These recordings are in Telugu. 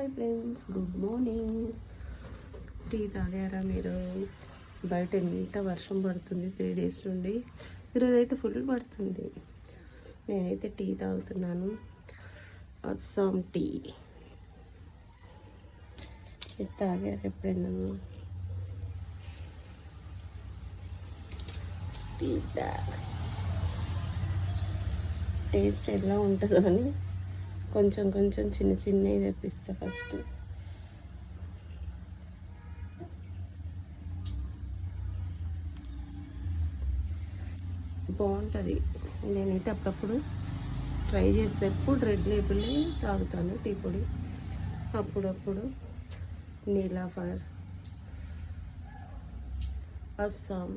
Hi friends, good morning. Tea తాగారా మీరు? బయట ఎంత వర్షం పడుతుంది 3 days నుండి. ఈరోజు అయితే ఫుల్ పడుతుంది. నేనైతే టీ తాగుతున్నాను, అస్సాం టీ. ఇది తాగారు ఎప్పుడైనా? టీ టేస్ట్ ఎలా ఉంటుందో అని కొంచెం కొంచెం చిన్న చిన్నవి తెప్పిస్తా ఫస్ట్. బాగుంటుంది. నేనైతే అప్పుడప్పుడు ట్రై చేస్తే ఎప్పుడు రెడ్ లేబుల్ తాగుతాను టీ పొడి, అప్పుడప్పుడు నీలాఫర్, అస్సాం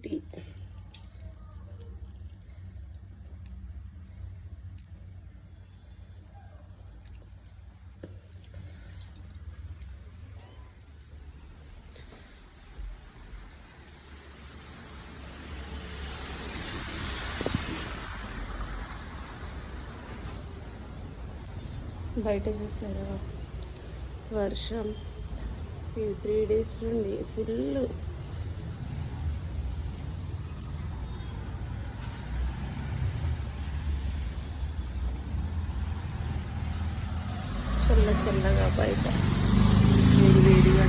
టీ. బయట చూసారా వర్షం? ఈ 3 days నుండి ఫుల్. చల్లగా బయట వేడిగా.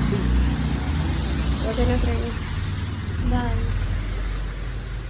ఓకేనా ఫ్రెండ్స్, బాయ్.